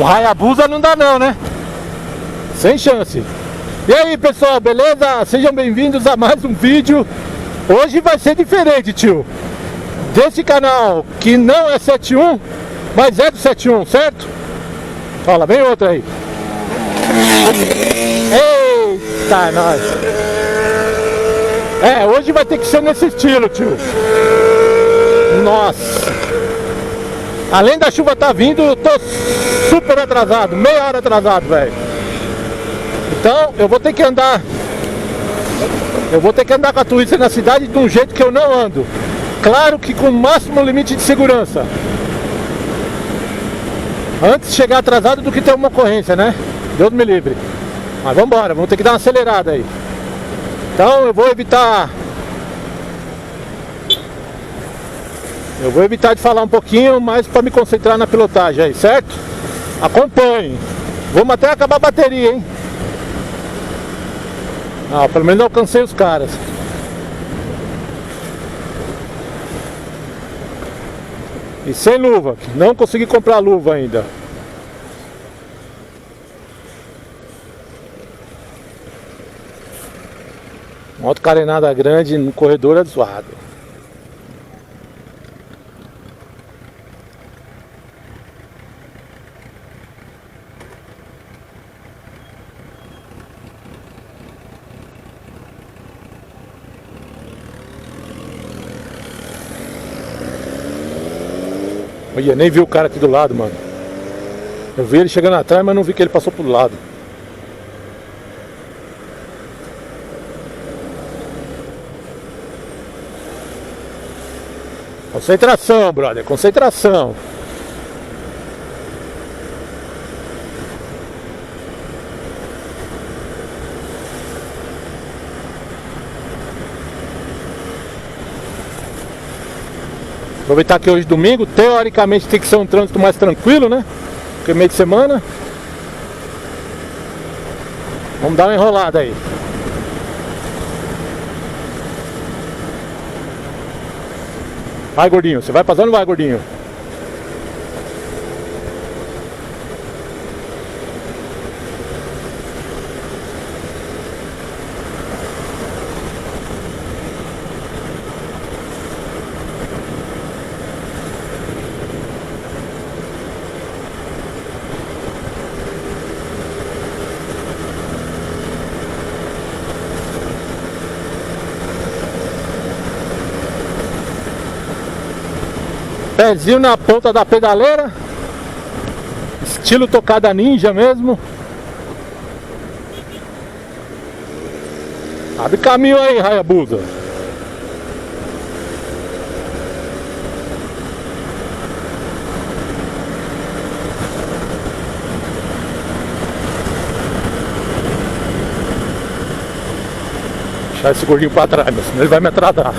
Um Hayabusa não dá não, né? Sem chance. E aí, pessoal, beleza? Sejam bem-vindos a mais um vídeo. Hoje vai ser diferente, tio. Desse canal que não é 71, mas é do 71, certo? Olha, vem outro aí. Eita, nós. Hoje vai ter que ser nesse estilo, tio. Nossa. Além da chuva tá vindo, eu tô super atrasado, meia hora atrasado, velho. Então, eu vou ter que andar com a Twister na cidade de um jeito que eu não ando. Claro que com o máximo limite de segurança. Antes de chegar atrasado do que ter uma ocorrência, né? Deus me livre. Mas vamos embora, vamos ter que dar uma acelerada aí. Então eu vou evitar de falar um pouquinho mais para me concentrar na pilotagem aí, certo? Acompanhe. Vamos até acabar a bateria, hein? Pelo menos eu alcancei os caras. E sem luva, não consegui comprar luva ainda. Moto carenada grande no corredor azoado. Olha, nem vi o cara aqui do lado, mano. Eu vi ele chegando atrás, mas não vi que ele passou pro lado. Concentração, brother, concentração. Aproveitar que hoje é domingo, teoricamente tem que ser um trânsito mais tranquilo, né? Porque é meio de semana. Vamos dar uma enrolada aí. Vai, gordinho, você vai passando ou vai, gordinho? Pezinho na ponta da pedaleira, estilo tocada ninja mesmo. Abre caminho aí, Hayabusa. Deixar esse gordinho pra trás, meu, senão ele vai me atrasar.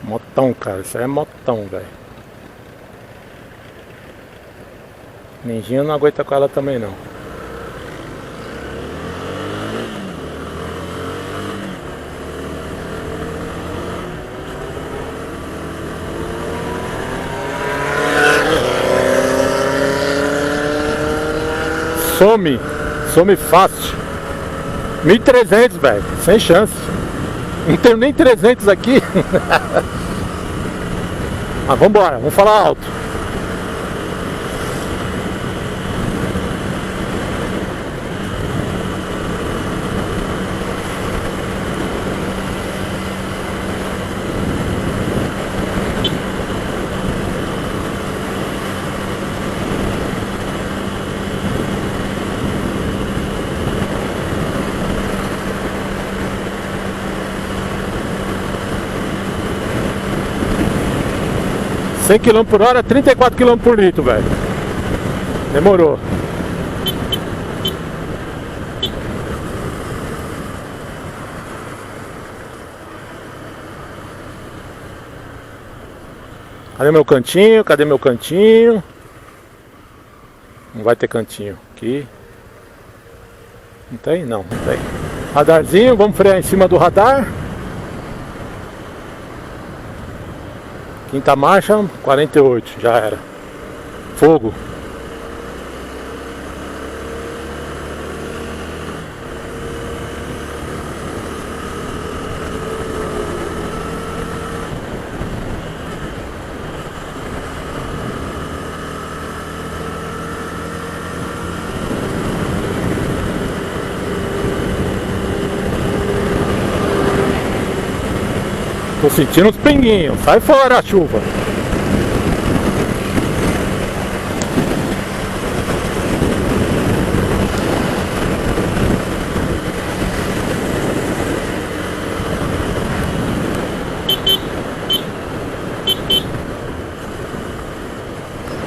Motão, cara, isso aí é motão, velho. Ninjinha não aguenta com ela também não. Some fácil. 1.300, velho, sem chance. Não tenho nem 300 aqui. Mas vambora, vamos falar alto. Cem km por hora, 34 km por litro, velho. Demorou. Cadê meu cantinho? Cadê meu cantinho? Não vai ter cantinho aqui. Não tem? Não, não tem. Radarzinho, vamos frear em cima do radar. Quinta marcha, 48, já era. Fogo. Tô sentindo os pinguinhos. Sai fora a chuva.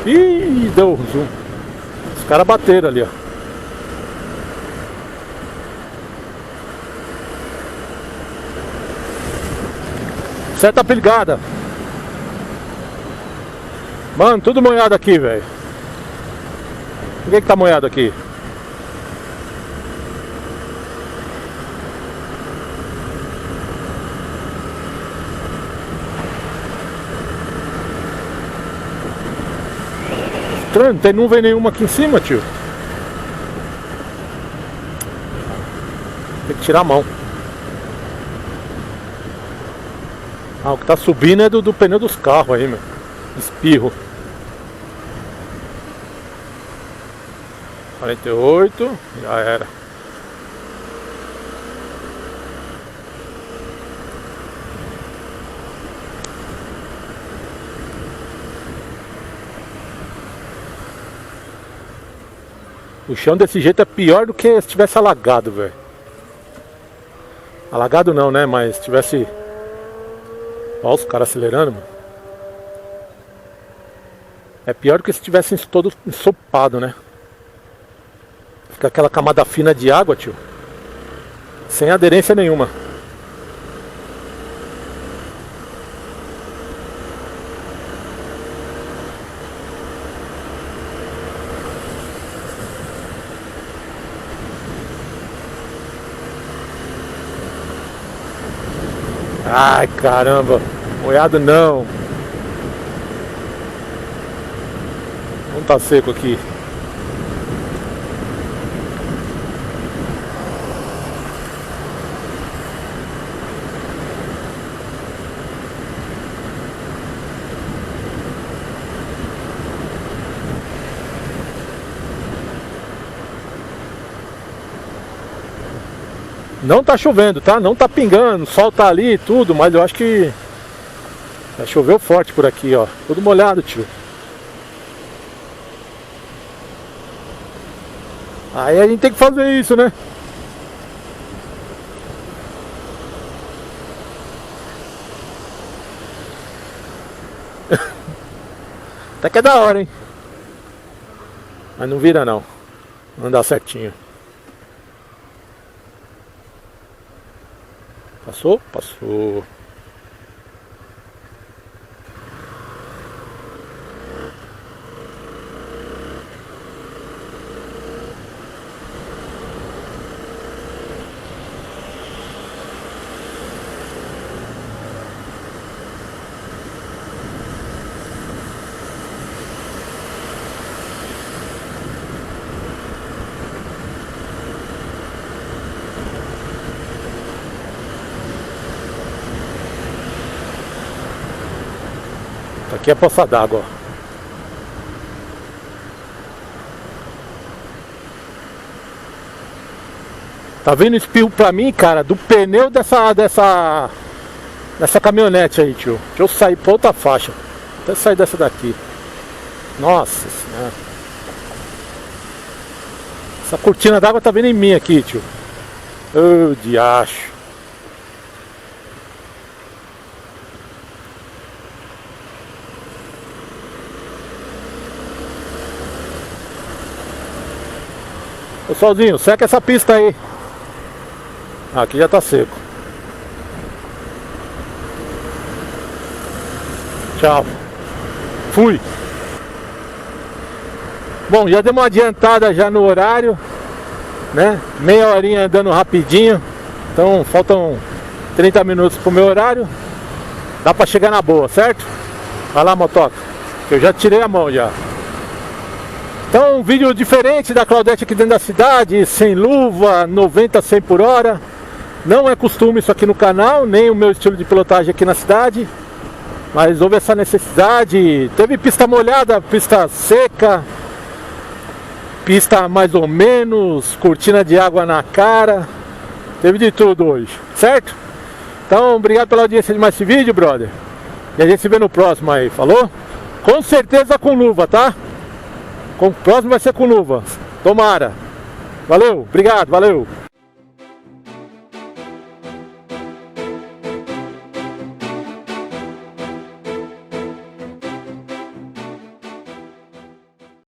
Ih, deu zoom. Os caras bateram ali, ó. Seta ligada. Mano, tudo molhado aqui, velho. Por que tá molhado aqui? Estranho, não tem nuvem nenhuma aqui em cima, tio. Tem que tirar a mão. Ah, o que tá subindo é do pneu dos carros aí, meu. Espirro. 48, já era. O chão desse jeito é pior do que se tivesse alagado, velho. Alagado não, né? Mas se tivesse... Olha os caras acelerando, mano. É pior do que se tivesse todo ensopado, né? Fica aquela camada fina de água, tio. Sem aderência nenhuma. Ai, caramba. Molhado não. Não tá seco aqui. Não tá chovendo, tá? Não tá pingando, o sol tá ali e tudo, mas eu acho que já choveu forte por aqui, ó. Tudo molhado, tio. Aí a gente tem que fazer isso, né? Até que é da hora, hein? Mas não vira não. Não dá certinho. Passou? Passou. Aqui é a poça d'água, ó. Tá vindo espirro pra mim, cara, do pneu dessa caminhonete aí, tio. Deixa eu sair pra outra faixa. Até sair dessa daqui. Nossa senhora. Essa cortina d'água tá vindo em mim aqui, tio. Ô, diacho. Ô, Solzinho, seca essa pista aí. Aqui já tá seco. Tchau. Fui. Bom, já deu uma adiantada já no horário, né? Meia horinha andando rapidinho. Então faltam 30 minutos pro meu horário. Dá pra chegar na boa, certo? Vai lá, motoca. Eu já tirei a mão já. Então um vídeo diferente da Claudete aqui dentro da cidade. Sem luva, 90, 100 por hora. Não é costume isso aqui no canal, nem o meu estilo de pilotagem aqui na cidade. Mas houve essa necessidade. Teve pista molhada, pista seca, pista mais ou menos, cortina de água na cara. Teve de tudo hoje, certo? Então, obrigado pela audiência de mais esse vídeo, brother. E a gente se vê no próximo aí, falou? Com certeza com luva, tá? O próximo vai ser com luva. Tomara. Valeu, obrigado, valeu.